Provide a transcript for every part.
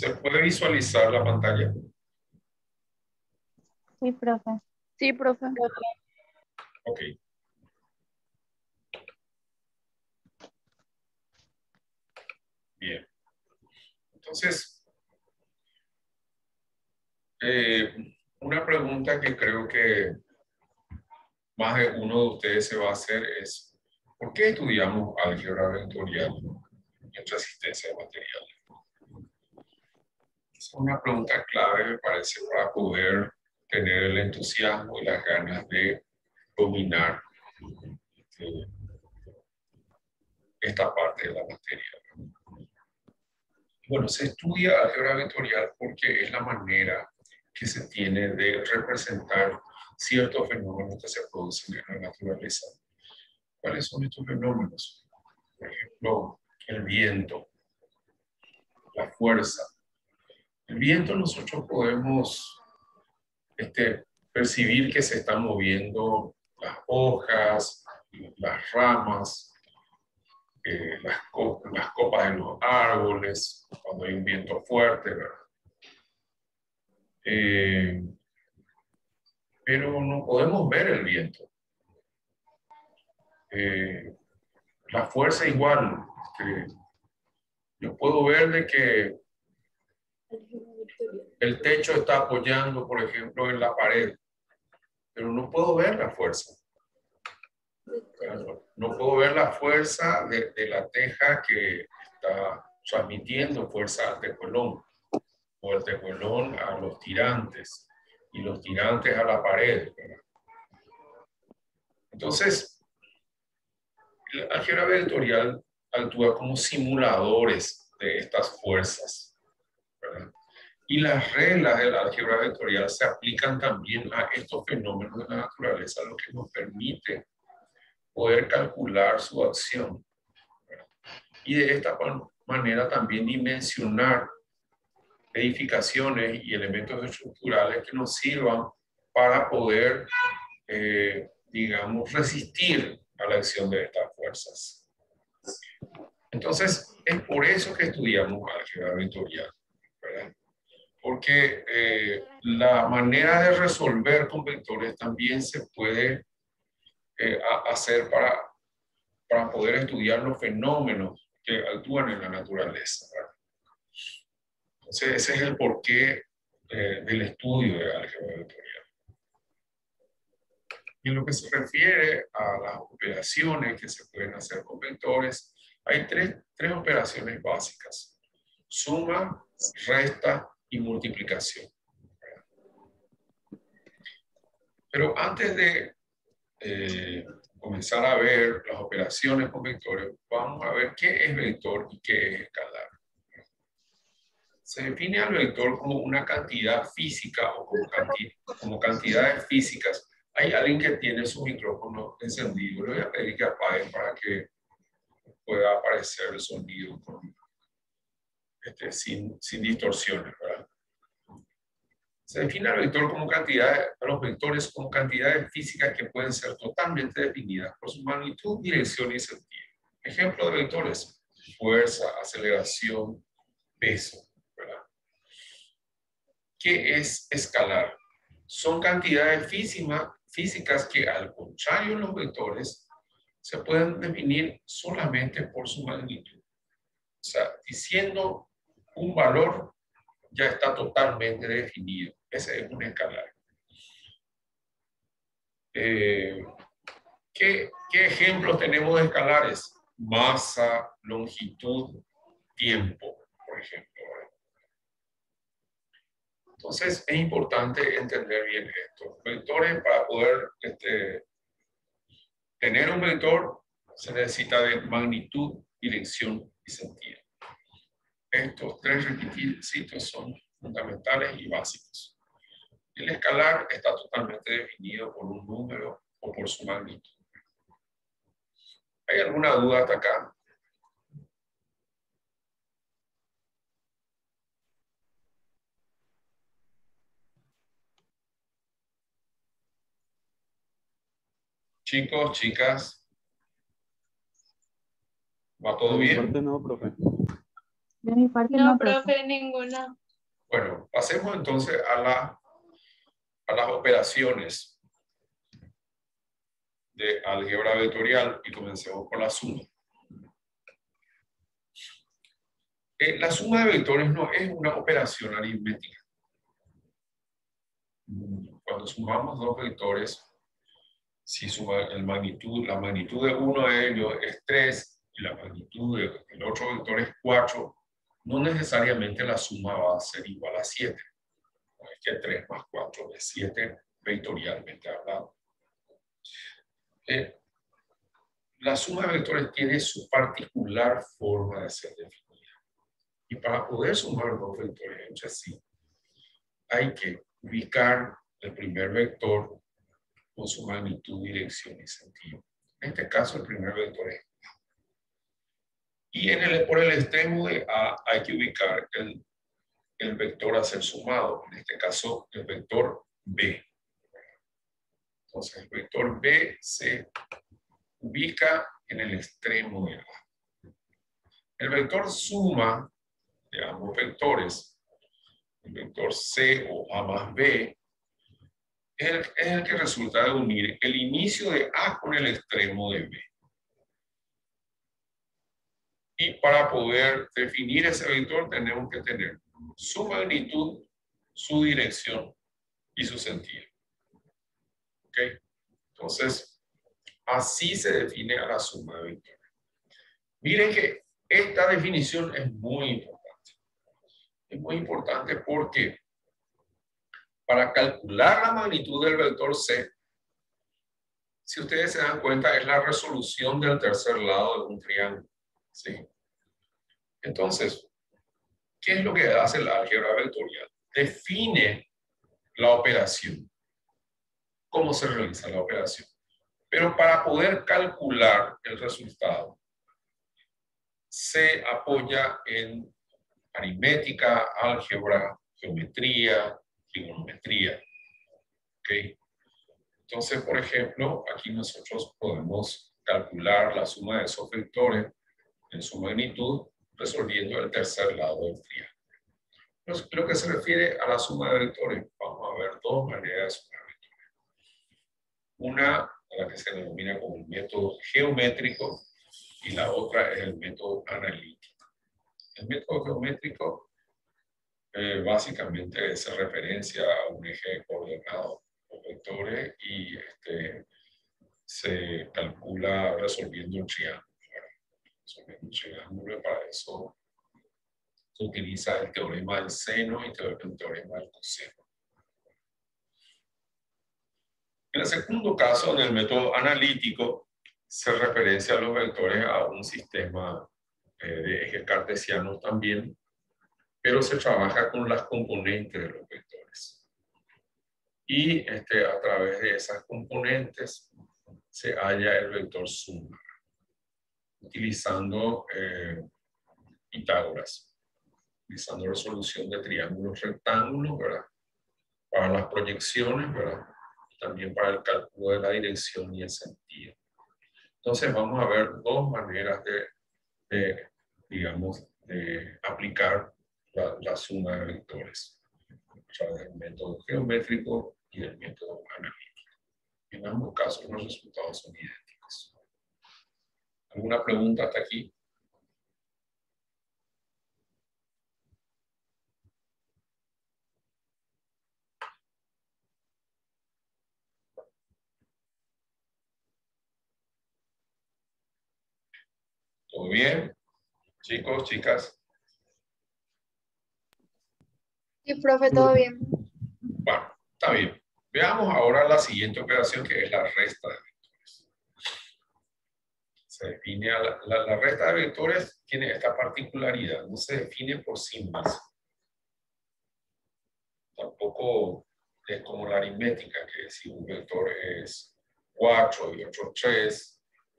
¿Se puede visualizar la pantalla? Sí, profe. Sí, profe. Ok. Bien. Entonces, una pregunta que creo que más de uno de ustedes se va a hacer es, ¿por qué estudiamos álgebra vectorial en resistencia de materiales? Es una pregunta clave, me parece, para poder tener el entusiasmo y las ganas de dominar esta parte de la materia. Bueno, se estudia álgebra vectorial porque es la manera que se tiene de representar ciertos fenómenos que se producen en la naturaleza. ¿Cuáles son estos fenómenos? Por ejemplo, el viento, la fuerza. El viento nosotros podemos percibir que se están moviendo las hojas, las ramas, las copas de los árboles, cuando hay un viento fuerte, ¿verdad? Pero no podemos ver el viento. La fuerza igual. Yo puedo ver de que el techo está apoyando, por ejemplo, en la pared, pero no puedo ver la fuerza. No puedo ver la fuerza de la teja que está transmitiendo fuerza al tejuelón, o el tejuelón a los tirantes, y los tirantes a la pared, ¿verdad? Entonces, la álgebra vectorial actúa como simuladores de estas fuerzas, ¿verdad? Y las reglas de la álgebra vectorial se aplican también a estos fenómenos de la naturaleza, lo que nos permite poder calcular su acción, ¿verdad? Y de esta manera también dimensionar edificaciones y elementos estructurales que nos sirvan para poder, digamos, resistir a la acción de estas fuerzas. Entonces, es por eso que estudiamos álgebra vectorial, ¿verdad? Porque la manera de resolver con vectores también se puede hacer para poder estudiar los fenómenos que actúan en la naturaleza, ¿verdad? Entonces, ese es el porqué del estudio de álgebra vectorial. Y en lo que se refiere a las operaciones que se pueden hacer con vectores, hay tres operaciones básicas: suma, resta y multiplicación. Pero antes de comenzar a ver las operaciones con vectores, vamos a ver qué es vector y qué es escalar. Se define al vector como una cantidad física o como cantidades físicas. Hay alguien que tiene su micrófono encendido. Le voy a pedir que apague para que pueda aparecer el sonido sin distorsiones, ¿verdad? Se define al vector como a los vectores como cantidades físicas que pueden ser totalmente definidas por su magnitud, dirección y sentido. Ejemplo de vectores: fuerza, aceleración, peso, ¿verdad? ¿Qué es escalar? Son cantidades físicas que, al contrario de los vectores, se pueden definir solamente por su magnitud. O sea, diciendo un valor ya está totalmente definido. Ese es un escalar. ¿Qué ejemplos tenemos de escalares? Masa, longitud, tiempo, por ejemplo. Entonces, es importante entender bien esto. Vectores, para poder tener un vector, se necesita de magnitud, dirección y sentido. Estos tres requisitos son fundamentales y básicos. El escalar está totalmente definido por un número o por su magnitud. ¿Hay alguna duda hasta acá? Chicos, chicas, ¿va todo bien? No, profe. De mi parte No, no, profe. profe, ninguna. Bueno, pasemos entonces a las operaciones de álgebra vectorial y comencemos con la suma. La suma de vectores no es una operación aritmética. Cuando sumamos dos vectores, si suma la magnitud de uno de ellos es 3 y la magnitud del otro vector es 4, no necesariamente la suma va a ser igual a 7. No es que 3 más 4 es 7 vectorialmente hablando. La suma de vectores tiene su particular forma de ser definida. Y para poder sumar dos vectores entre sí, hay que ubicar el primer vector con su magnitud, dirección y sentido. En este caso, el primer vector es A. Y por el extremo de A hay que ubicar el vector a ser sumado. En este caso, el vector B. Entonces, el vector B se ubica en el extremo de A. El vector suma de ambos vectores, el vector C o A más B, es el que resulta de unir el inicio de A con el extremo de B. Y para poder definir ese vector tenemos que tener su magnitud, su dirección y su sentido. ¿Ok? Entonces, así se define a la suma de vectores. Miren que esta definición es muy importante. Es muy importante porque para calcular la magnitud del vector C, si ustedes se dan cuenta, es la resolución del tercer lado de un triángulo. ¿Sí? Entonces, ¿qué es lo que hace la álgebra vectorial? Define la operación. ¿Cómo se realiza la operación? Pero para poder calcular el resultado, se apoya en aritmética, álgebra, geometría, trigonometría. ¿Okay? Entonces, por ejemplo, aquí nosotros podemos calcular la suma de esos vectores en su magnitud resolviendo el tercer lado del triángulo. Lo que se refiere a la suma de vectores, vamos a ver dos maneras de sumar vectores. Una, a la que se denomina como el método geométrico, y la otra es el método analítico. El método geométrico básicamente hace referencia a un eje de coordenadas, los vectores, y se calcula resolviendo un triángulo. Resolviendo un triángulo, para eso se utiliza el teorema del seno y el teorema del coseno. En el segundo caso, en el método analítico, se referencia a los vectores a un sistema de ejes cartesianos también, pero se trabaja con las componentes de los vectores. Y a través de esas componentes se halla el vector suma, utilizando Pitágoras, utilizando resolución de triángulos rectángulos, ¿verdad? Para las proyecciones, ¿verdad? Y también para el cálculo de la dirección y el sentido. Entonces vamos a ver dos maneras digamos, de aplicar la suma de vectores. A través del método geométrico y del método analítico. En ambos casos los resultados son idénticos. ¿Alguna pregunta hasta aquí? ¿Todo bien? Chicos, chicas. Sí, profe, todo bien. Bueno, está bien. Veamos ahora la siguiente operación, que es la resta de vectores. Se define la resta de vectores, tiene esta particularidad, no se define por sí misma. Tampoco es como la aritmética, que si un vector es 4 y otro 3,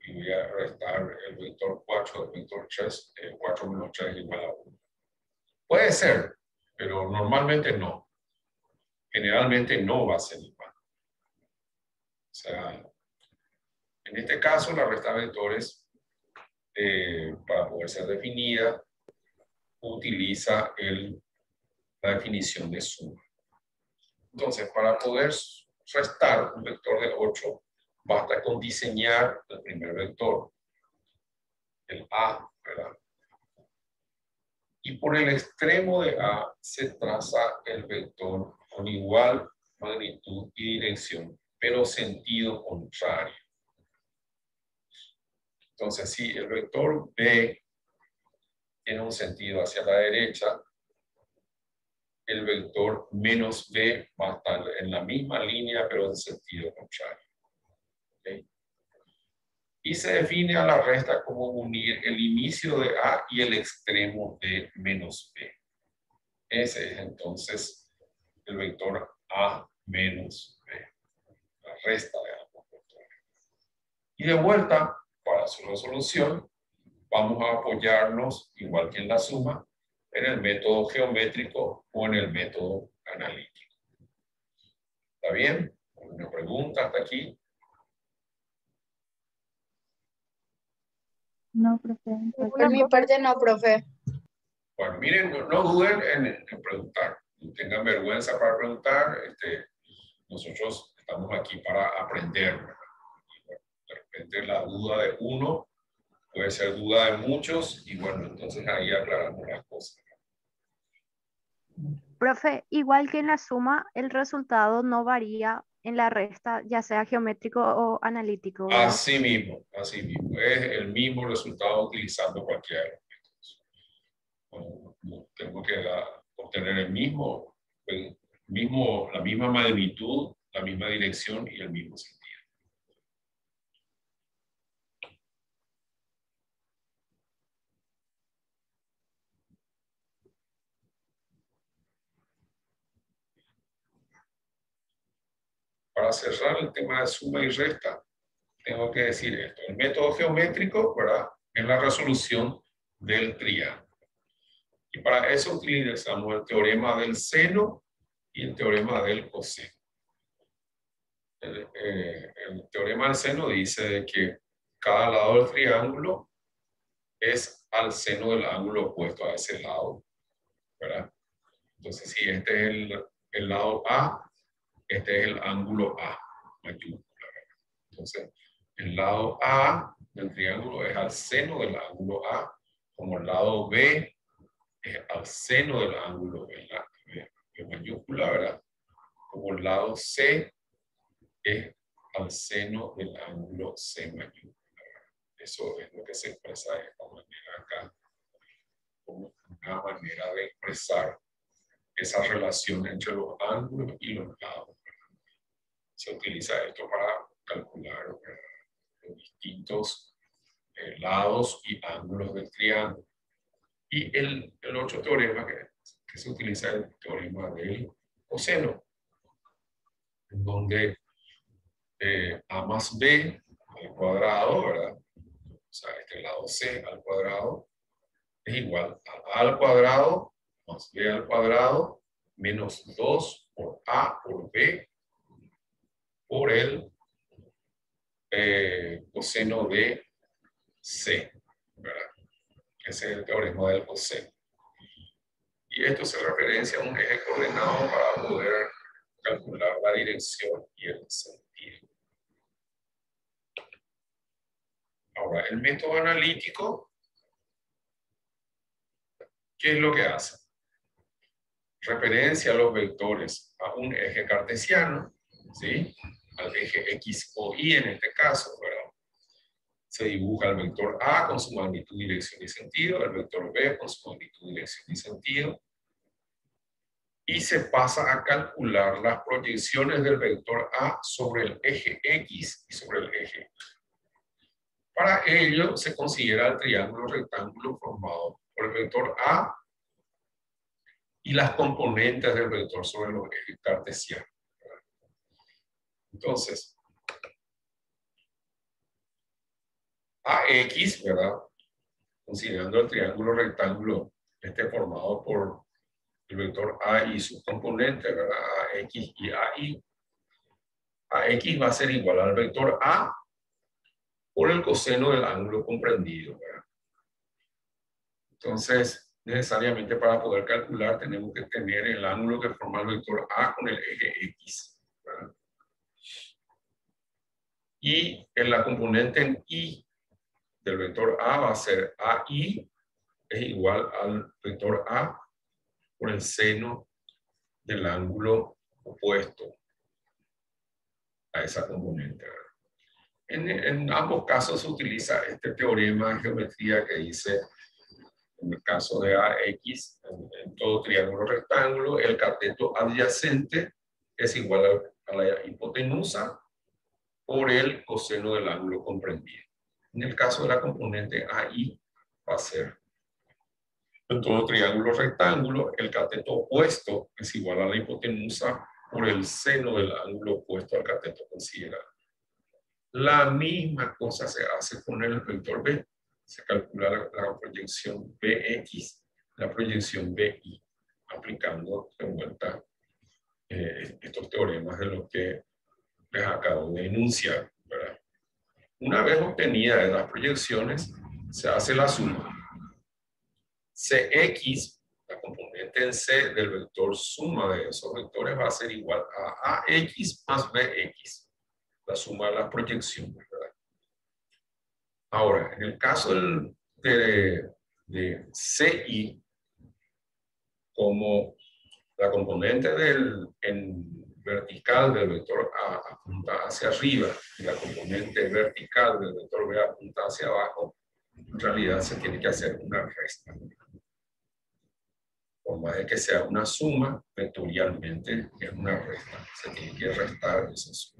y voy a restar el vector 4 del vector 3, 4 menos 3 es igual a 1. Puede ser, pero normalmente no. Generalmente no va a ser igual. O sea, en este caso, la resta de vectores, para poder ser definida, utiliza la definición de suma. Entonces, para poder restar un vector de 8, basta con diseñar el primer vector, el A, ¿verdad? Y por el extremo de A se traza el vector con igual magnitud y dirección, pero sentido contrario. Entonces, si el vector B tiene un sentido hacia la derecha, el vector menos B va a estar en la misma línea, pero en sentido contrario. ¿Okay? Y se define a la resta como unir el inicio de A y el extremo de menos B. Ese es entonces el vector A menos B, la resta de ambos vectores. Y de vuelta, para su resolución, vamos a apoyarnos, igual que en la suma, en el método geométrico o en el método analítico. ¿Está bien? ¿Alguna pregunta hasta aquí? No, profe. Por mi parte no, profe. Bueno, miren, no duden en preguntar. No tengan vergüenza para preguntar. Nosotros estamos aquí para aprender. Y bueno, de repente la duda de uno puede ser duda de muchos y bueno, entonces ahí aclaramos las cosas. Profe, igual que en la suma, el resultado no varía en la resta, ya sea geométrico o analítico, ¿verdad? Así mismo. Es el mismo resultado utilizando cualquiera de los métodos. Bueno, tengo que obtener la misma magnitud, la misma dirección y el mismo sentido. Para cerrar el tema de suma y resta, tengo que decir esto. El método geométrico, ¿verdad?, es la resolución del triángulo. Y para eso utilizamos el teorema del seno y el teorema del coseno. El teorema del seno dice que cada lado del triángulo es al seno del ángulo opuesto a ese lado, ¿verdad? Entonces, si este es el lado A, este es el ángulo A, mayúscula, ¿verdad? Entonces, el lado A del triángulo es al seno del ángulo A, como el lado B es al seno del ángulo B, B mayúscula, ¿verdad? Como el lado C es al seno del ángulo C mayúscula. Eso es lo que se expresa de esta manera acá, como una manera de expresar esa relación entre los ángulos y los lados. Se utiliza esto para calcular los distintos lados y ángulos del triángulo. Y el otro teorema que se utiliza es el teorema del coseno, en donde A más B al cuadrado, ¿verdad? O sea, este lado C al cuadrado es igual a al cuadrado más B al cuadrado menos 2 por A por B por el coseno de C, ¿verdad? Ese es el teorema del coseno. Y esto se referencia a un eje coordenado para poder calcular la dirección y el sentido. Ahora, el método analítico, ¿qué es lo que hace? Referencia a los vectores a un eje cartesiano, ¿sí? Al eje X o Y en este caso, ¿verdad? Se dibuja el vector A con su magnitud, dirección y sentido, el vector B con su magnitud, dirección y sentido, y se pasa a calcular las proyecciones del vector A sobre el eje X y sobre el eje Y. Para ello se considera el triángulo rectángulo formado por el vector A y las componentes del vector sobre los ejes cartesianos. Entonces, AX, ¿verdad? Considerando el triángulo rectángulo formado por el vector A y sus componentes, ¿verdad? AX y AI. AX va a ser igual al vector A por el coseno del ángulo comprendido, ¿verdad? Entonces, necesariamente para poder calcular tenemos que tener el ángulo que forma el vector A con el eje X, ¿verdad? Y en la componente en Y del vector A va a ser AI es igual al vector A por el seno del ángulo opuesto a esa componente, ¿verdad? En ambos casos se utiliza este teorema de geometría que dice, en el caso de AX, en todo triángulo rectángulo, el cateto adyacente es igual a la hipotenusa por el coseno del ángulo comprendido. En el caso de la componente AI va a ser, en todo triángulo rectángulo, el cateto opuesto es igual a la hipotenusa por el seno del ángulo opuesto al cateto considerado. La misma cosa se hace con el vector B. Se calcula la proyección BX, la proyección BY, aplicando de vuelta estos teoremas de los que les acabo de enunciar, ¿verdad? Una vez obtenidas las proyecciones, se hace la suma. CX, la componente en C del vector suma de esos vectores, va a ser igual a AX más BX, la suma de las proyecciones, ¿verdad? Ahora, en el caso de CI, como la componente en vertical del vector A apunta hacia arriba y la componente vertical del vector B apunta hacia abajo, en realidad se tiene que hacer una resta. Por más de que sea una suma, vectorialmente es una resta. Se tiene que restar esos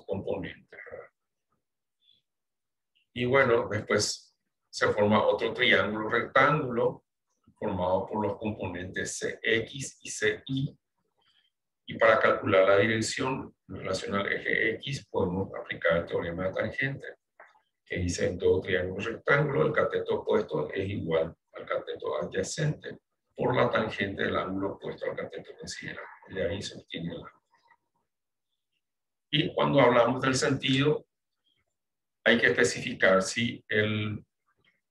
componentes, ¿verdad? Y bueno, después se forma otro triángulo rectángulo formado por los componentes CX y CY. Y para calcular la dirección en relación al eje X, podemos aplicar el teorema de tangente, que dice en todo triángulo rectángulo, el cateto opuesto es igual al cateto adyacente por la tangente del ángulo opuesto al cateto considerado. De ahí se obtiene el ángulo. Y cuando hablamos del sentido, hay que especificar si el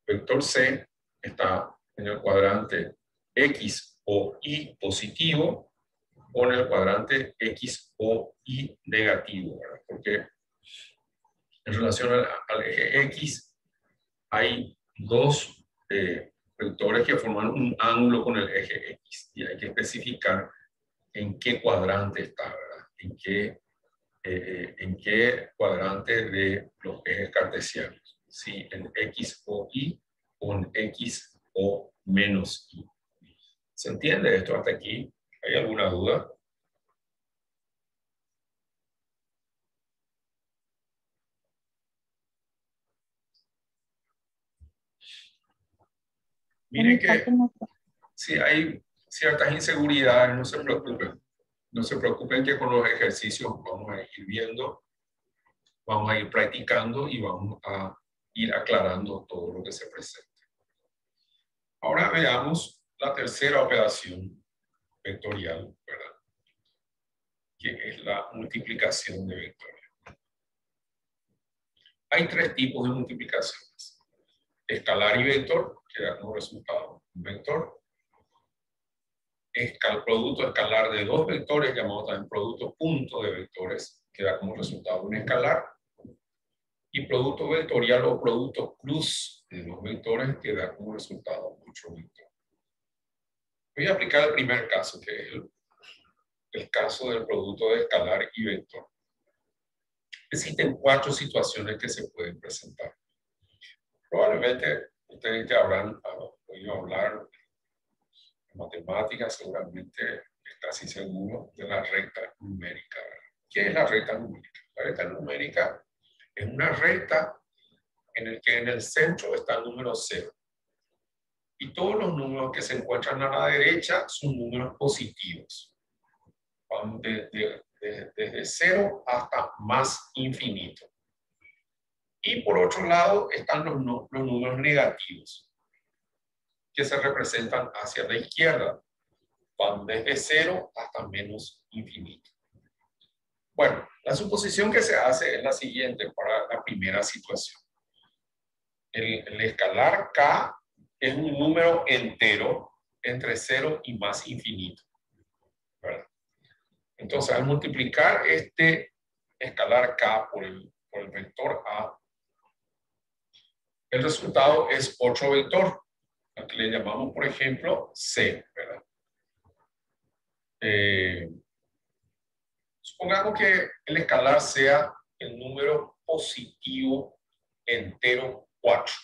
vector C está en el cuadrante X o Y positivo o en el cuadrante X o Y negativo, ¿verdad? Porque en relación al eje X hay dos vectores que forman un ángulo con el eje X y hay que especificar en qué cuadrante está, ¿verdad? En qué cuadrante de los ejes cartesianos, si en X o Y o en X o menos Y. ¿Se entiende esto hasta aquí? ¿Hay alguna duda? Miren que si hay ciertas inseguridades, no se preocupen. No se preocupen que con los ejercicios vamos a ir viendo, vamos a ir practicando y vamos a ir aclarando todo lo que se presente. Ahora veamos la tercera operación vectorial, ¿verdad? Que es la multiplicación de vectores. Hay tres tipos de multiplicaciones. Escalar y vector, que da como resultado un vector. Producto escalar de dos vectores, llamado también producto punto de vectores, que da como resultado un escalar. Y producto vectorial o producto cruz de dos vectores, que da como resultado mucho vector. Voy a aplicar el primer caso, que es el caso del producto de escalar y vector. Existen cuatro situaciones que se pueden presentar. Probablemente ustedes que habrán oído hablar de matemáticas, seguramente es casi seguro de la recta numérica. ¿Qué es la recta numérica? La recta numérica es una recta en la que en el centro está el número 0. Y todos los números que se encuentran a la derecha son números positivos. Van desde 0 hasta más infinito. Y por otro lado están los números negativos, que se representan hacia la izquierda. Van desde 0 hasta menos infinito. Bueno, la suposición que se hace es la siguiente para la primera situación. El escalar K es un número entero entre 0 y más infinito, ¿verdad? Entonces, al multiplicar este escalar K por el vector A, el resultado es otro vector, al que le llamamos, por ejemplo, C, ¿verdad? Supongamos que el escalar sea el número positivo entero 4.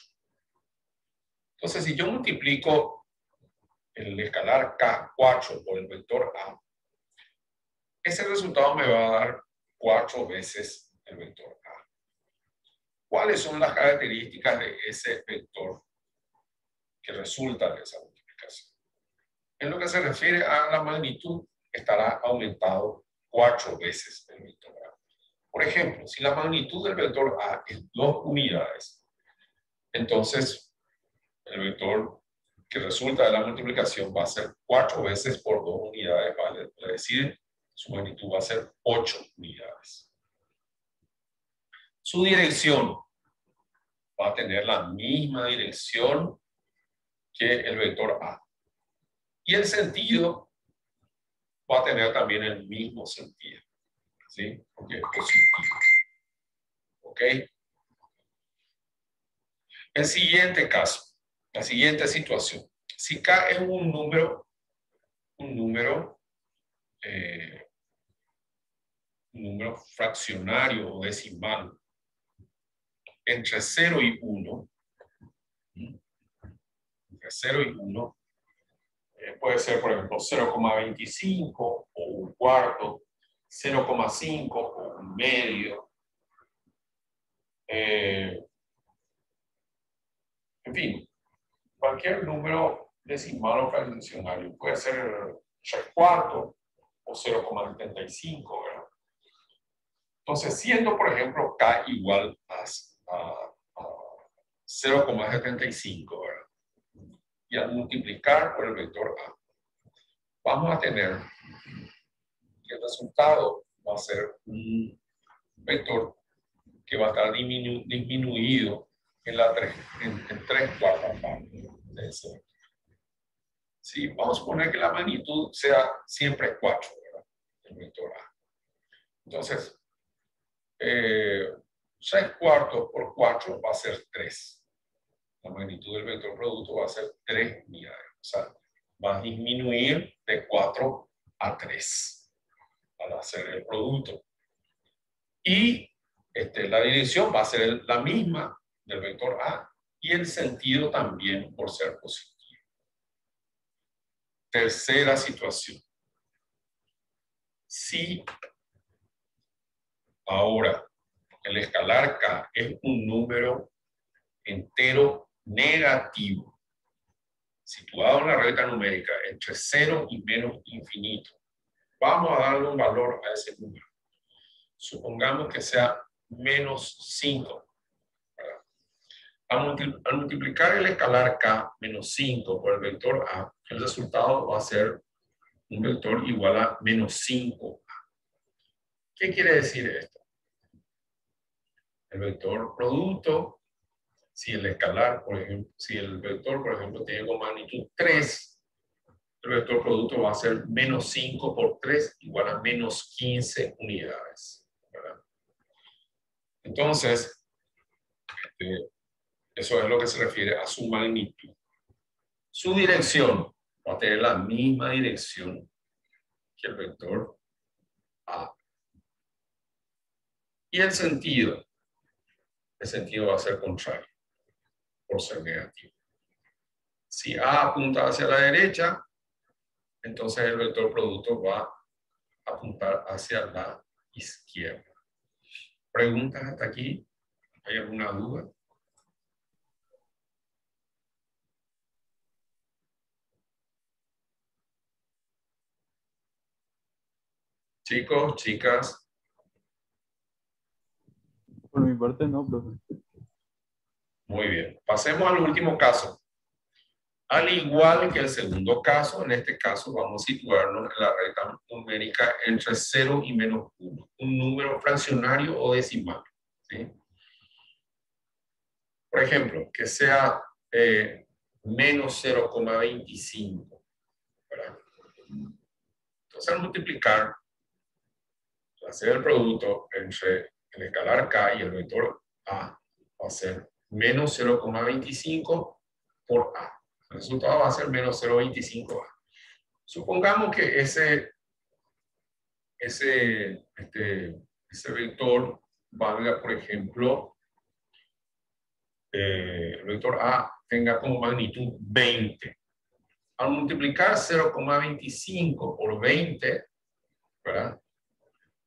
Entonces, si yo multiplico el escalar K4 por el vector A, ese resultado me va a dar 4 veces el vector A. ¿Cuáles son las características de ese vector que resulta de esa multiplicación? En lo que se refiere a la magnitud, estará aumentado 4 veces el vector A. Por ejemplo, si la magnitud del vector A es 2 unidades, entonces el vector que resulta de la multiplicación va a ser 4 veces por 2 unidades, ¿vale? Es decir, su magnitud va a ser 8 unidades. Su dirección va a tener la misma dirección que el vector A. Y el sentido va a tener también el mismo sentido, ¿sí? Porque es positivo. ¿Ok? El siguiente caso, la siguiente situación. Si K es un número fraccionario o decimal entre 0 y 1, entre 0 y 1, puede ser, por ejemplo, 0,25 o un cuarto, 0,5 o un medio. En fin, cualquier número decimal o fraccionario puede ser 3 cuartos o 0,75, ¿verdad? Entonces, siendo, por ejemplo, K igual a 0,75, ¿verdad? Y al multiplicar por el vector A, vamos a tener que el resultado va a ser un vector que va a estar disminuido en 3 cuartas partes de ese vector. Sí, vamos a suponer que la magnitud sea siempre 4, ¿verdad? El vector A. Entonces, 6 cuartos por 4 va a ser 3. La magnitud del vector producto va a ser 3 unidades. O sea, va a disminuir de 4 a 3 al hacer el producto. Y la dirección va a ser la misma del vector A y el sentido también por ser positivo. Tercera situación. Si ahora el escalar K es un número entero negativo, situado en la recta numérica entre 0 y menos infinito, vamos a darle un valor a ese número. Supongamos que sea menos 5. Al multiplicar el escalar K menos 5 por el vector A, el resultado va a ser un vector igual a menos 5. ¿Qué quiere decir esto? El vector producto, si el escalar, por ejemplo, si el vector, por ejemplo, tiene como magnitud 3, el vector producto va a ser menos 5 por 3 igual a menos 15 unidades, ¿verdad? Entonces, eso es lo que se refiere a su magnitud. Su dirección va a tener la misma dirección que el vector A. Y el sentido va a ser contrario, por ser negativo. Si A apunta hacia la derecha, entonces el vector producto va a apuntar hacia la izquierda. ¿Preguntas hasta aquí? ¿Hay alguna duda? Chicos, chicas. Por mi parte no, profe. Muy bien. Pasemos al último caso. Al igual que el segundo caso, en este caso vamos a situarnos en la recta numérica entre 0 y menos 1. Un número fraccionario o decimal, ¿sí? Por ejemplo, que sea menos 0,25. ¿Verdad? Entonces, al multiplicar, hacer el producto entre el escalar K y el vector A, va a ser menos 0,25 por A. El resultado va a ser menos 0,25A. Supongamos que ese vector valga, por ejemplo, el vector A tenga como magnitud 20. Al multiplicar 0,25 por 20, ¿verdad?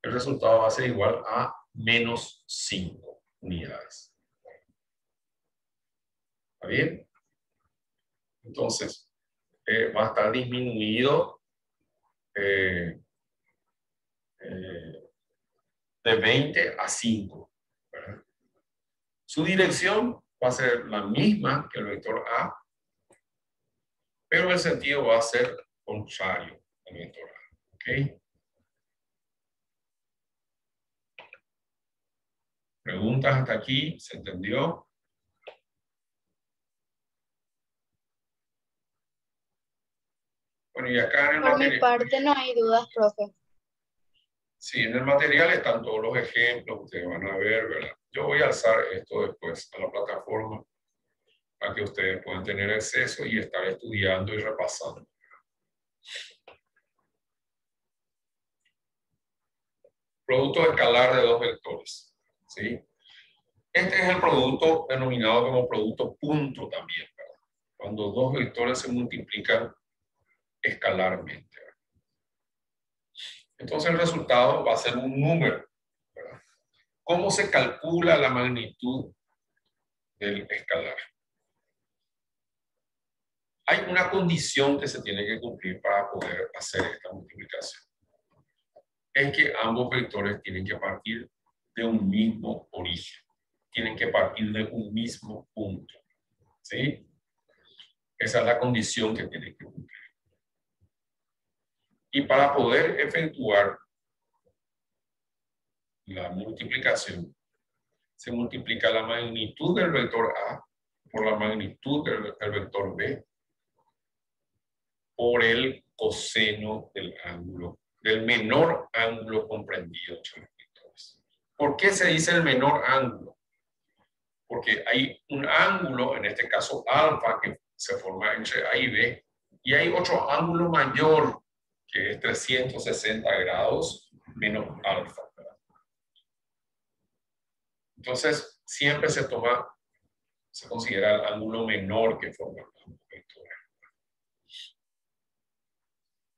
El resultado va a ser igual a menos 5 unidades. ¿Está bien? Entonces, va a estar disminuido de 20 a 5. ¿Verdad? Su dirección va a ser la misma que el vector A, pero el sentido va a ser contrario al vector A. ¿Ok? ¿Preguntas hasta aquí? ¿Se entendió? Bueno, y acá en el Por mi material, parte no hay dudas, profe. sí, en el material están todos los ejemplos, ustedes van a ver, ¿verdad? Yo voy a alzar esto después a la plataforma para que ustedes puedan tener acceso y estar estudiando y repasando. Producto escalar de dos vectores, ¿sí? Este es el producto denominado como producto punto también, ¿verdad? Cuando dos vectores se multiplican escalarmente. Entonces el resultado va a ser un número, ¿verdad? ¿Cómo se calcula la magnitud del escalar? Hay una condición que se tiene que cumplir para poder hacer esta multiplicación. Es que ambos vectores tienen que partir de un mismo origen. Tienen que partir de un mismo punto. ¿Sí? Esa es la condición que tiene que cumplir. Y para poder efectuar la multiplicación, se multiplica la magnitud del vector A por la magnitud del vector B por el coseno del ángulo, del menor ángulo comprendido entre los vectores. ¿Por qué se dice el menor ángulo? Porque hay un ángulo, en este caso alfa, que se forma entre A y B, y hay otro ángulo mayor, que es 360 grados menos alfa. ¿Verdad? Entonces, siempre se considera el ángulo menor que forma el vector.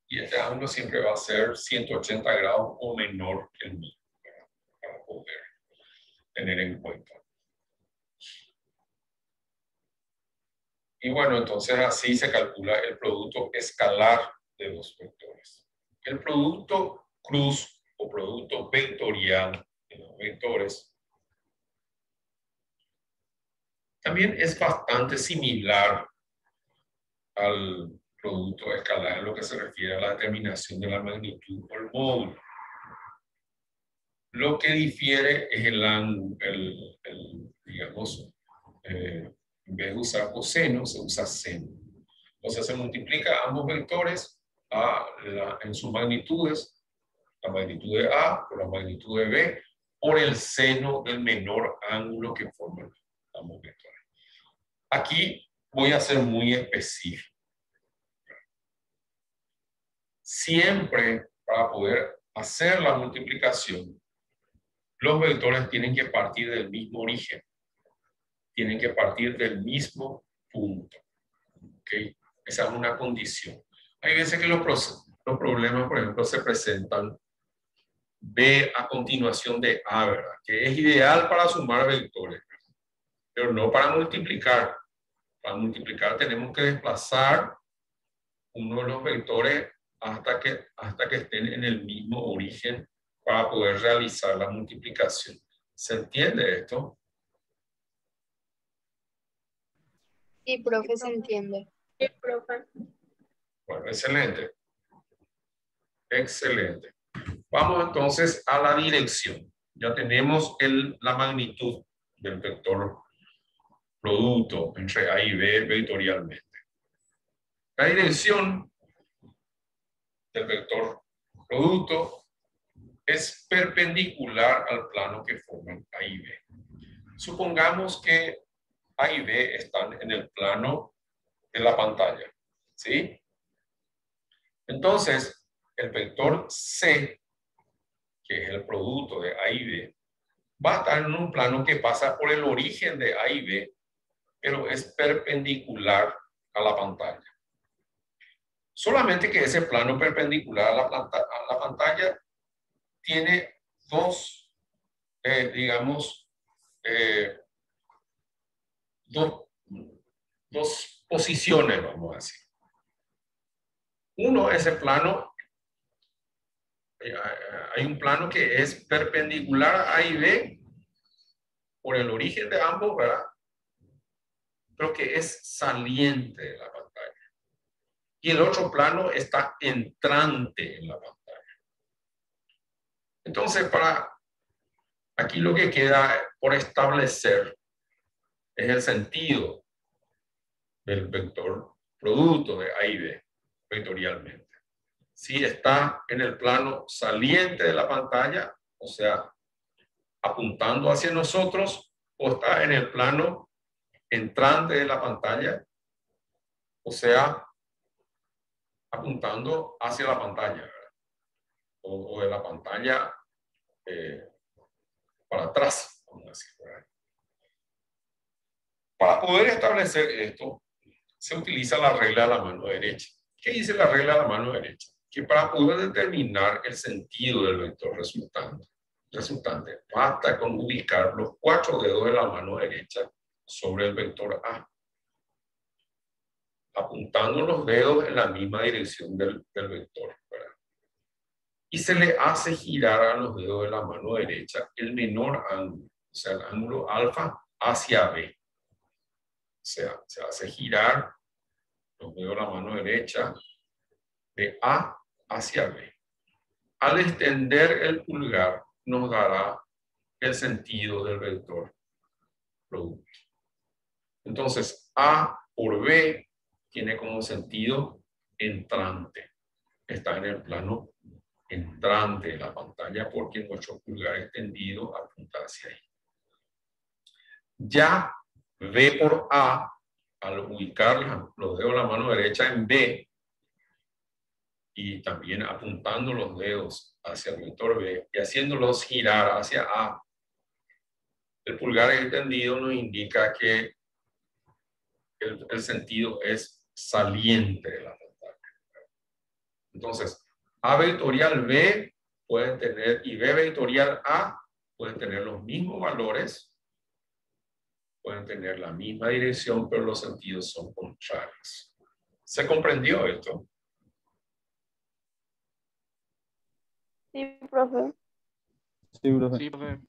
Y este ángulo siempre va a ser 180 grados o menor que el mismo, para poder tener en cuenta. Y bueno, entonces así se calcula el producto escalar de dos vectores. El producto cruz o producto vectorial de los vectores también es bastante similar al producto escalar en lo que se refiere a la determinación de la magnitud o el módulo. Lo que difiere es el ángulo, digamos, en vez de usar coseno, se usa seno. Entonces se multiplica ambos vectores en sus magnitudes, la magnitud de A por la magnitud de B, por el seno del menor ángulo que forman ambos vectores. Aquí voy a ser muy específico. Siempre para poder hacer la multiplicación, los vectores tienen que partir del mismo origen. Tienen que partir del mismo punto. ¿Okay? Esa es una condición. Hay veces que los problemas, por ejemplo, se presentan B a continuación de A, ¿verdad? Que es ideal para sumar vectores, pero no para multiplicar. Para multiplicar tenemos que desplazar uno de los vectores hasta que estén en el mismo origen para poder realizar la multiplicación. ¿Se entiende esto? Sí, profe, se entiende. Sí, profe. Bueno, excelente. Excelente. Vamos entonces a la dirección. Ya tenemos la magnitud del vector producto entre A y B vectorialmente. La dirección del vector producto es perpendicular al plano que forman A y B. Supongamos que A y B están en el plano de la pantalla, ¿sí? Entonces, el vector C, que es el producto de A y B, va a estar en un plano que pasa por el origen de A y B, pero es perpendicular a la pantalla. Solamente que ese plano perpendicular a la pantalla tiene dos, digamos, dos posiciones, vamos a decir. Uno, ese plano, hay un plano que es perpendicular a A y B por el origen de ambos, ¿verdad? Pero que es saliente de la pantalla. Y el otro plano está entrante en la pantalla. Entonces, para aquí lo que queda por establecer es el sentido del vector producto de A y B vectorialmente. Si está en el plano saliente de la pantalla, o sea, apuntando hacia nosotros, o está en el plano entrante de la pantalla, o sea, apuntando hacia la pantalla, ¿verdad? O de la pantalla para atrás, vamos a decir, ¿verdad? Para poder establecer esto, se utiliza la regla de la mano derecha. ¿Qué dice la regla de la mano derecha? Que para poder determinar el sentido del vector resultante, basta con ubicar los 4 dedos de la mano derecha sobre el vector A, apuntando los dedos en la misma dirección del vector, ¿verdad? Y se le hace girar a los dedos de la mano derecha el menor ángulo, o sea, el ángulo alfa hacia B. O sea, se hace girar los dedos de la mano derecha de A hacia B. Al extender el pulgar nos dará el sentido del vector producto. Entonces, A por B tiene como sentido entrante. Está en el plano entrante de la pantalla porque nuestro pulgar extendido apunta hacia ahí. Ya B por A, al ubicar los dedos de la mano derecha en B y también apuntando los dedos hacia el vector B y haciéndolos girar hacia A, el pulgar extendido nos indica que el sentido es saliente de la pantalla. Entonces, A vectorial B pueden tener y B vectorial A pueden tener los mismos valores, pueden tener la misma dirección, pero los sentidos son contrarios. ¿Se comprendió esto? Sí, profe. Sí, profe. Sí, profe.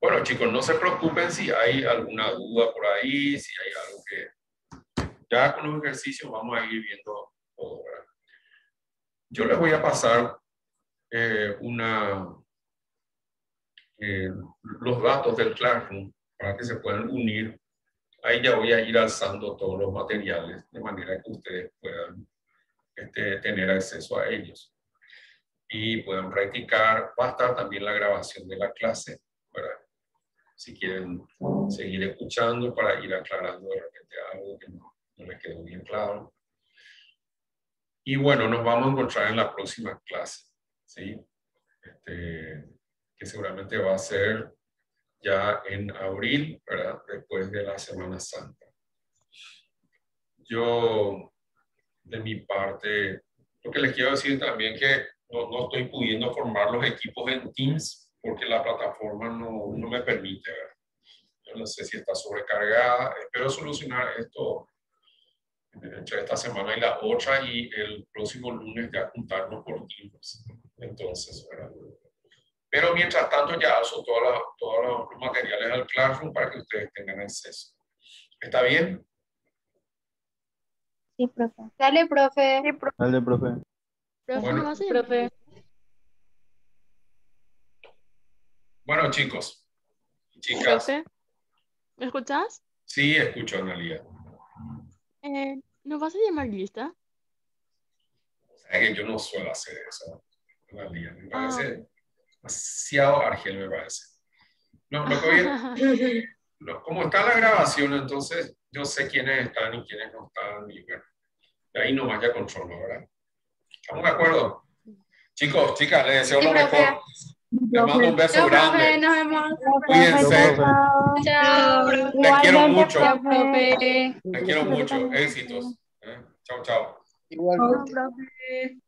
Bueno, chicos, no se preocupen si hay alguna duda por ahí, si hay algo que... Ya con los ejercicios vamos a ir viendo todo, ¿verdad? Yo les voy a pasar los datos del Classroom para que se puedan unir. Ahí ya voy a ir alzando todos los materiales de manera que ustedes puedan tener acceso a ellos y puedan practicar. Va a estar también la grabación de la clase, ¿verdad? Si quieren seguir escuchando para ir aclarando de repente algo que no les quedó bien claro. Y bueno, nos vamos a encontrar en la próxima clase, ¿sí? Que seguramente va a ser ya en abril, ¿verdad? Después de la Semana Santa. Yo, de mi parte, lo que les quiero decir también que no estoy pudiendo formar los equipos en Teams porque la plataforma no me permite, ¿verdad? Yo no sé si está sobrecargada. Espero solucionar esto entre esta semana y la otra y el próximo lunes ya juntarnos por Teams. Entonces, ¿verdad? Pero mientras tanto ya alzo todos los materiales al Classroom para que ustedes tengan acceso. ¿Está bien? Sí, profe. Dale, profe. Sí, profe. Dale, profe. Bueno. Profe. Bueno, chicos, chicas. Profe, ¿me escuchás? Sí, escucho, Analia. ¿No vas a llamar lista? O sea, que yo no suelo hacer eso en la liga. Me Ah. parece demasiado Argel, me parece. No, lo que voy no, como está la grabación, entonces yo sé quiénes están y quiénes no están. Y bueno, de ahí nomás ya controlo, ¿verdad? ¿Estamos de acuerdo? Chicos, chicas, les deseo Sí, lo profe. mejor. Les mando un beso Chao, profe, grande. nos vemos. Cuídense. Chao. Les quiero mucho. Chao, profe. Les quiero mucho. Éxitos. Chao, chao. Igual. No, profe.